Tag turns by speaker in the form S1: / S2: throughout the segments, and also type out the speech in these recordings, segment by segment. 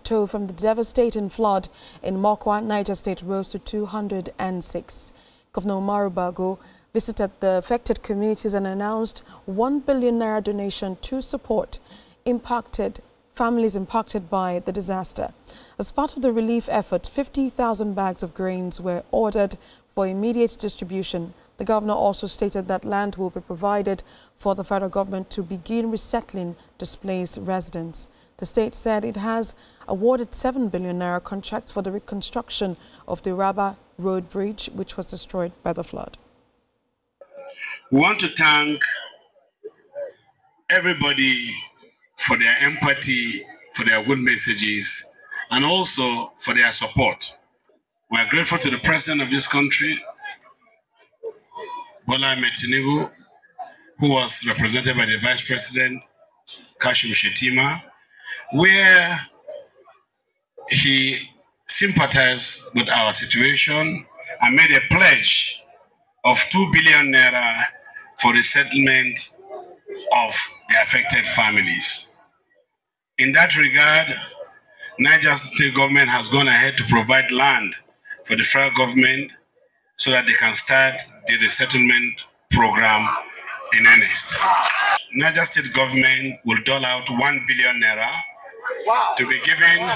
S1: toll from the devastating flood in Mokwa, Niger State rose to 206. Governor Umaru Bago visited the affected communities and announced 1 billion naira donation to support families impacted by the disaster. As part of the relief effort, 50,000 bags of grains were ordered for immediate distribution. The governor also stated that land will be provided for the federal government to begin resettling displaced residents. The state said it has awarded 7 billion naira contracts for the reconstruction of the Raba Road Bridge, which was destroyed by the flood.
S2: We want to thank everybody for their empathy, for their good messages, and also for their support. We are grateful to the president of this country, Bola Ahmed Tinubu, who was represented by the vice president, Kashim Shettima, where he sympathized with our situation and made a pledge of 2 billion naira for the settlement of the affected families. In that regard, Niger State government has gone ahead to provide land for the federal government so that they can start the resettlement program in earnest. Niger State government will dole out 1 billion naira to be given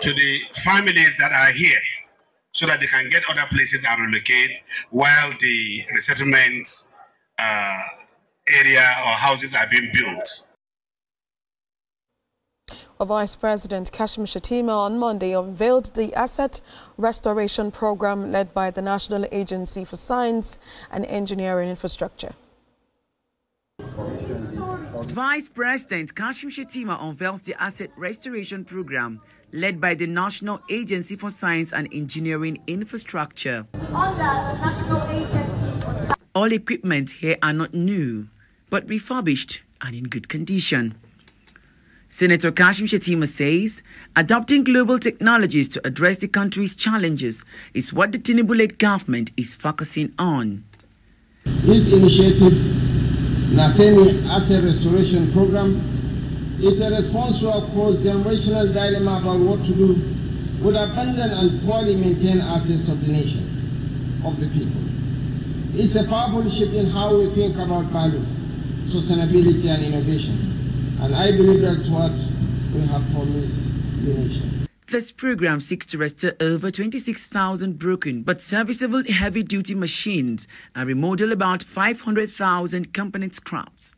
S2: to the families that are here so that they can get other places and relocate while the resettlement area or houses are being built.
S1: Vice President Kashim Shettima on Monday unveiled the asset restoration program led by the National Agency for Science and Engineering Infrastructure.
S3: Vice President Kashim Shettima unveiled the asset restoration program led by the National Agency for Science and Engineering Infrastructure.
S4: Under the National Agency for Science.
S3: All equipment here are not new, but refurbished and in good condition. Senator Kashim Shettima says adopting global technologies to address the country's challenges is what the Tinubu-led government is focusing on.
S5: This initiative, Naseni Asset Restoration Program, is a response to our cross-generational dilemma about what to do with abandoned and poorly maintained assets of the nation, of the people. It's a powerful shift in how we think about value, sustainability, and innovation. And I believe that's what we have promised the nation.
S3: This program seeks to restore over 26,000 broken but serviceable heavy-duty machines and remodel about 500,000 component scraps.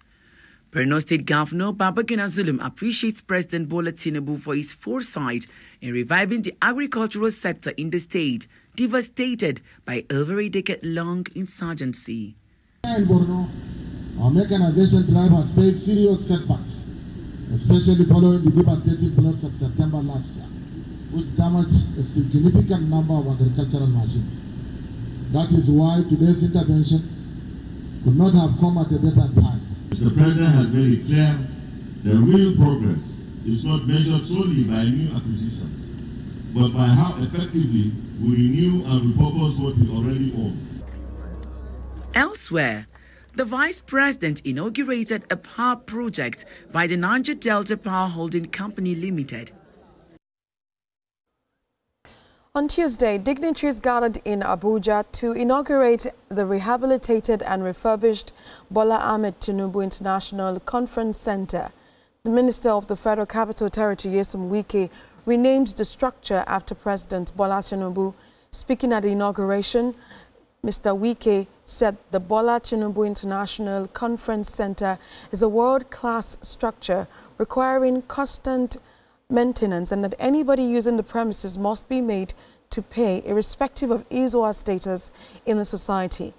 S3: Borno State Governor Babagana Zulum appreciates President Bola Tinubu for his foresight in reviving the agricultural sector in the state, devastated by over a decade-long insurgency.
S6: In Borno, our mechanization drive has faced serious setbacks, especially following the devastating floods of September last year, which damaged a significant number of agricultural machines. That is why today's intervention could not have come at a better time.
S7: Mr. President has made it clear that real progress is not measured solely by new acquisitions, but by how effectively we renew and repurpose what we already own.
S3: Elsewhere, the Vice President inaugurated a power project by the Niger Delta Power Holding Company Limited.
S1: On Tuesday, dignitaries gathered in Abuja to inaugurate the rehabilitated and refurbished Bola Ahmed Tinubu International Conference Center. The Minister of the Federal Capital Territory, Nyesom Wike, renamed the structure after President Bola Tinubu. Speaking at the inauguration, Mr. Wike said the Bola Tinubu International Conference Center is a world-class structure requiring constant maintenance and that anybody using the premises must be made to pay irrespective of his or her status in the society.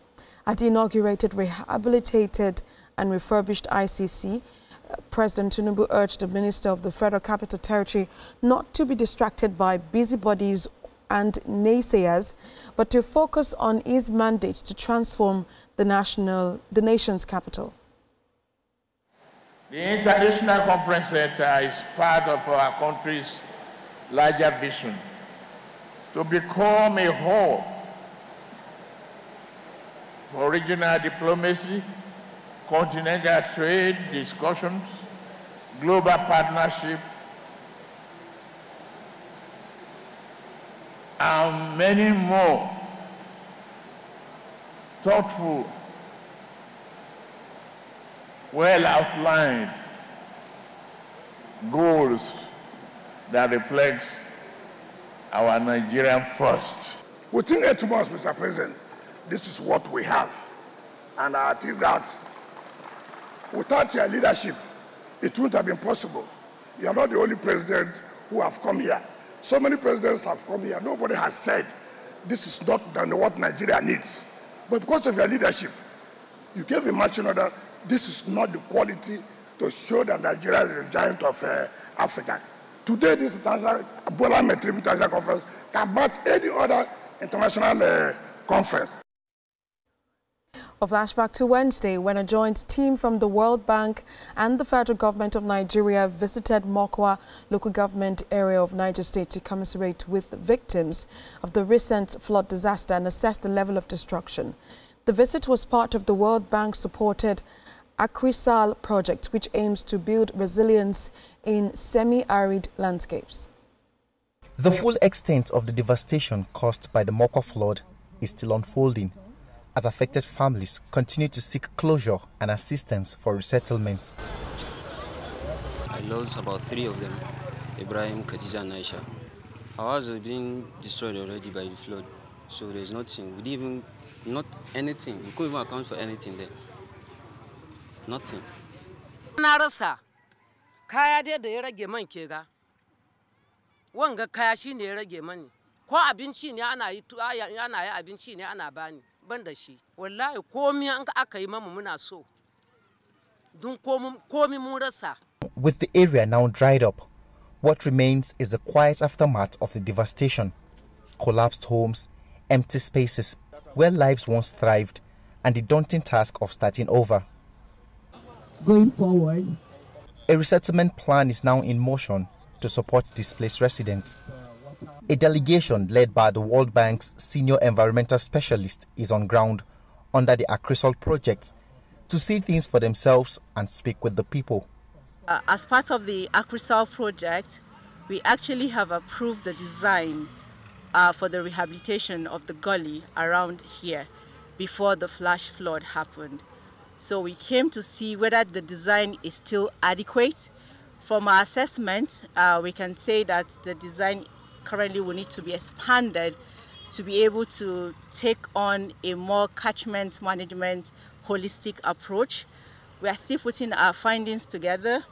S1: At the inaugurated, rehabilitated and refurbished ICC, President Tinubu urged the Minister of the Federal Capital Territory not to be distracted by busybodies and naysayers, but to focus on his mandate to transform the nation's capital.
S8: The International Conference Center is part of our country's larger vision to become a hub for regional diplomacy, continental trade discussions, global partnership, and many more thoughtful, well outlined goals that reflects our Nigerian first.
S9: Within 8 months, Mr. President, this is what we have. And I think that without your leadership, it wouldn't have been possible. You are not the only president who have come here. So many presidents have come here. Nobody has said, this is not what Nigeria needs. But because of your leadership, you gave a marching order. This is not the quality to show that Nigeria is a giant of Africa. Today, this international Bola Ahmed Tinubu International Conference can match any other international conference.
S1: A flashback to Wednesday when a joint team from the World Bank and the federal government of Nigeria visited Mokwa local government area of Niger State to commiserate with victims of the recent flood disaster and assess the level of destruction. The visit was part of the World Bank supported Akrisal project, which aims to build resilience in semi-arid landscapes.
S10: The full extent of the devastation caused by the Mokwa flood is still unfolding, as affected families continue to seek closure and assistance for resettlement.
S11: I lost about 3 of them, Ibrahim, Khadija and Aisha. Our house has been destroyed already by the flood, so there's nothing. We didn't even, not anything. We couldn't even account for anything there. Nothing.
S12: Narasa, kaya dai da ya rage man ke ga. Wanga kaya shine ya rage mani. Ko abinci ne ana yi abinci ne ana bani. Banda shi. Wallahi komi an aka yi mamu muna so. Dun komi mun rasa.
S10: With the area now dried up, what remains is the quiet aftermath of the devastation. Collapsed homes, empty spaces where lives once thrived, and the daunting task of starting over.
S13: Going forward,
S10: a resettlement plan is now in motion to support displaced residents. A delegation led by the World Bank's senior environmental specialist is on ground under the Akrisal project to see things for themselves and speak with the people.
S14: As part of the Akrisal project, we actually have approved the design for the rehabilitation of the gully around here before the flash flood happened. So we came to see whether the design is still adequate. From our assessment, we can say that the design currently will need to be expanded to be able to take on a more catchment management holistic approach. We are still putting our findings together,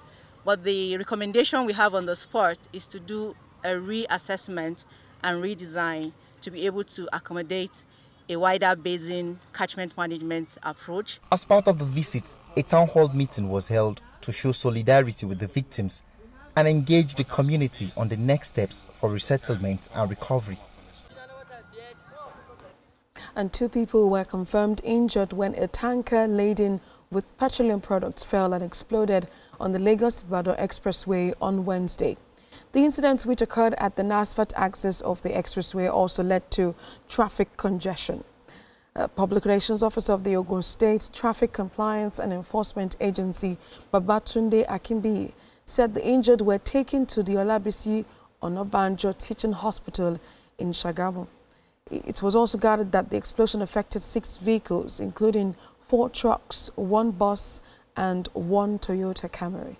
S14: but the recommendation we have on the spot is to do a reassessment and redesign to be able to accommodate a wider basin catchment management approach.
S10: As part of the visit, a town hall meeting was held to show solidarity with the victims and engage the community on the next steps for resettlement and recovery.
S1: And 2 people were confirmed injured when a tanker laden with petroleum products fell and exploded on the Lagos-Ibadan Expressway on Wednesday. The incident, which occurred at the Nasfat axis of the expressway, also led to traffic congestion. Public Relations Officer of the Ogun State Traffic Compliance and Enforcement Agency, Babatunde Akimbi, said the injured were taken to the Olabisi Onabanjo Teaching Hospital in Shagamu. It was also gathered that the explosion affected 6 vehicles, including 4 trucks, 1 bus and 1 Toyota Camry.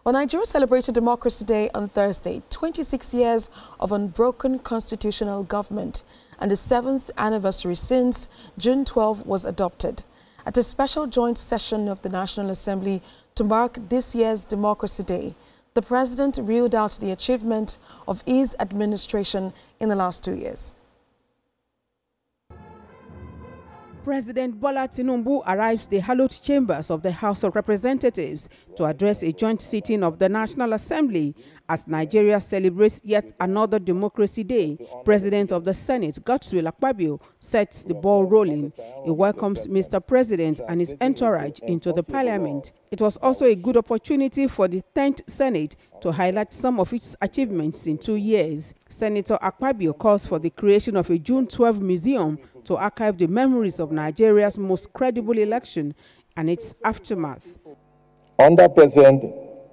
S1: Well, Nigeria celebrated Democracy Day on Thursday, 26 years of unbroken constitutional government, and the 7th anniversary since June 12 was adopted. At a special joint session of the National Assembly to mark this year's Democracy Day, the President reeled out the achievement of his administration in the last 2 years.
S13: President Bola Tinubu arrives the hallowed chambers of the House of Representatives to address a joint sitting of the National Assembly as Nigeria celebrates yet another Democracy Day. President of the Senate, Godswill Akpabio, sets the ball rolling. He welcomes Mr. President and his entourage into the Parliament. It was also a good opportunity for the 10th Senate to highlight some of its achievements in 2 years. Senator Akpabio calls for the creation of a June 12 museum to archive the memories of Nigeria's most credible election and its aftermath.
S15: Under President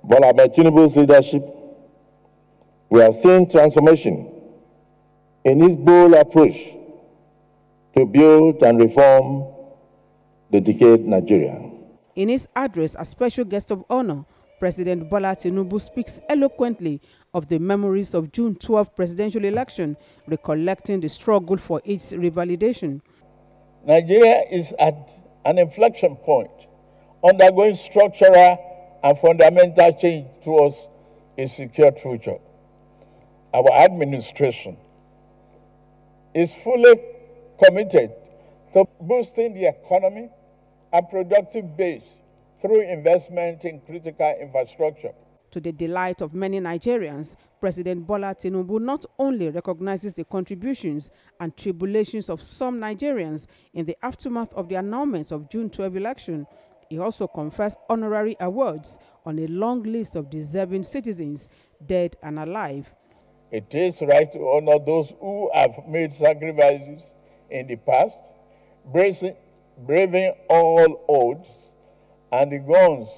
S15: Bola Ahmed Tinubu's leadership, We have seen transformation in his bold approach to build and reform the decayed Nigeria.
S13: In his address as special guest of honor, President Bola Tinubu speaks eloquently of the memories of June 12 presidential election, recollecting the struggle for its revalidation.
S16: Nigeria is at an inflection point, undergoing structural and fundamental change towards a secure future. Our administration is fully committed to boosting the economy and productive base through investment in critical infrastructure.
S13: To the delight of many Nigerians, President Bola Tinubu not only recognizes the contributions and tribulations of some Nigerians in the aftermath of the annulment of June 12 election, he also confers honorary awards on a long list of deserving citizens, dead and alive.
S16: It is right to honor those who have made sacrifices in the past, braving all odds and the guns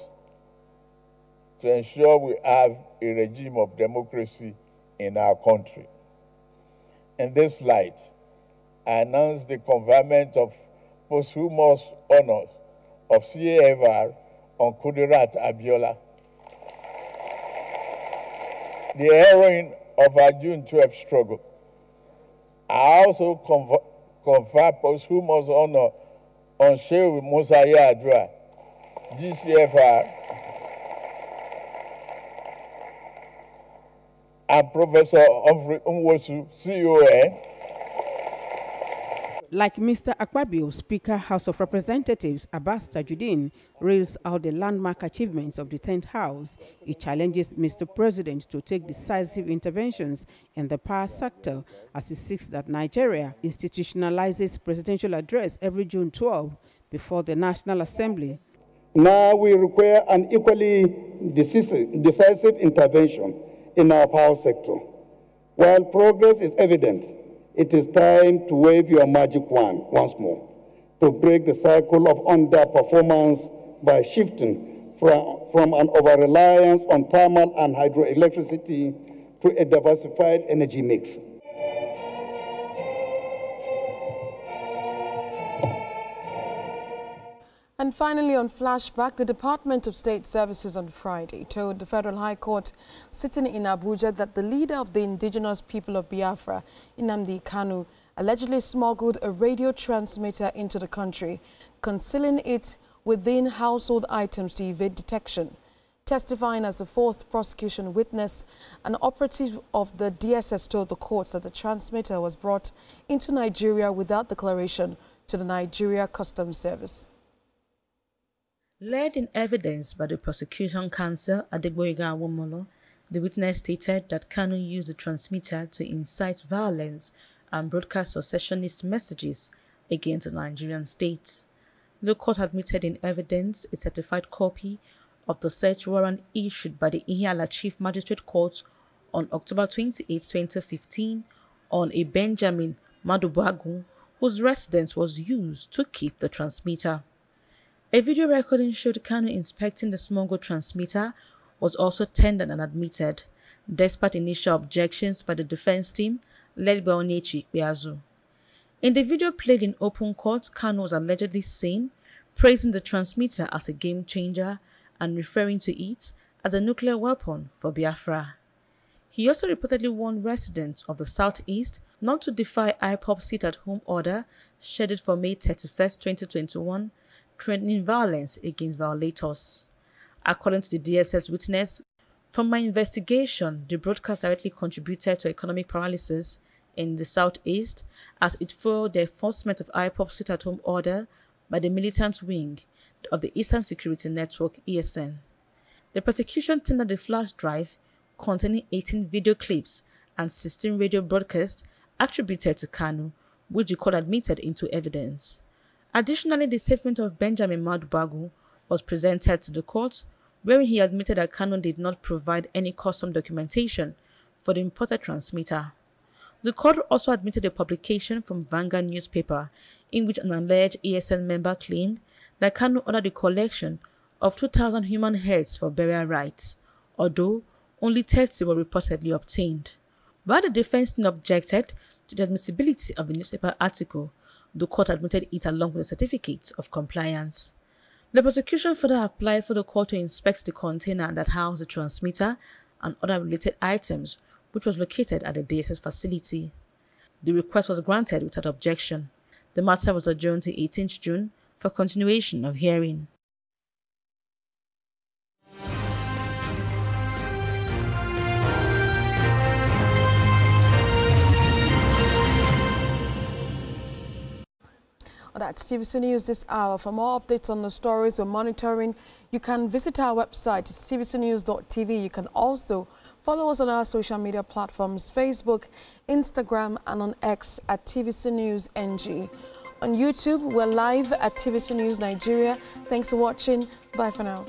S16: to ensure we have a regime of democracy in our country. In this light, I announce the conferment of posthumous honors of CAFR on Kudirat Abiola, the heroine of our June 12 struggle. I also confer posthumous honor on Sheikh Musa Yar'Adua, GCFR, and Professor Humphrey Nwosu, CON.
S13: Like Mr. Akpabio, Speaker, House of Representatives Abbas Tajuddin rails out the landmark achievements of the 10th House. He challenges Mr. President to take decisive interventions in the power sector as he seeks that Nigeria institutionalizes presidential address every June 12 before the National Assembly.
S17: Now we require an equally decisive intervention in our power sector. While progress is evident, it is time to wave your magic wand once more to break the cycle of underperformance by shifting from an over-reliance on thermal and hydroelectricity to a diversified energy mix.
S1: And finally, on flashback, the Department of State Services on Friday told the Federal High Court sitting in Abuja that the leader of the indigenous people of Biafra, Nnamdi Kanu, allegedly smuggled a radio transmitter into the country, concealing it within household items to evade detection. Testifying as the fourth prosecution witness, an operative of the DSS told the court that the transmitter was brought into Nigeria without declaration to the Nigeria Customs Service.
S18: Led in evidence by the prosecution counsel Adegboyega Awomolo, the witness stated that Kanu used the transmitter to incite violence and broadcast secessionist messages against the Nigerian state. The court admitted in evidence a certified copy of the search warrant issued by the Ihiala Chief Magistrate Court on October 28, 2015 on a Benjamin Madubagu, whose residence was used to keep the transmitter. A video recording showed Kanu inspecting the smuggled transmitter was also tendered and admitted, despite initial objections by the defense team led by Onechi Beazu. In the video played in open court, Kanu was allegedly seen praising the transmitter as a game changer and referring to it as a nuclear weapon for Biafra. He also reportedly warned residents of the southeast not to defy IPOB's sit-at-home order scheduled for May 31, 2021, threatening violence against violators. According to the DSS witness, from my investigation, the broadcast directly contributed to economic paralysis in the southeast as it foiled the enforcement of IPOB's sit-at-home order by the militant wing of the Eastern Security Network, ESN. The prosecution tendered a flash drive containing 18 video clips and 16 radio broadcasts attributed to Kanu, which the court admitted into evidence. Additionally, the statement of Benjamin Madubagu was presented to the court, wherein he admitted that Kanu did not provide any custom documentation for the imported transmitter. The court also admitted a publication from Vanguard newspaper in which an alleged ESN member claimed that Kanu ordered the collection of 2,000 human heads for burial rites, although only 30 were reportedly obtained. While the defense team objected to the admissibility of the newspaper article, the court admitted it along with a certificate of compliance. The prosecution further applied for the court to inspect the container that housed the transmitter and other related items, which was located at the DSS facility. The request was granted without objection. The matter was adjourned to 18th June for continuation of hearing.
S1: That's TVC News this hour. For more updates on the stories we're monitoring, you can visit our website, tvcnews.tv. You can also follow us on our social media platforms, Facebook, Instagram, and on X at TVC News NG. On YouTube, we're live at TVC News Nigeria. Thanks for watching. Bye for now.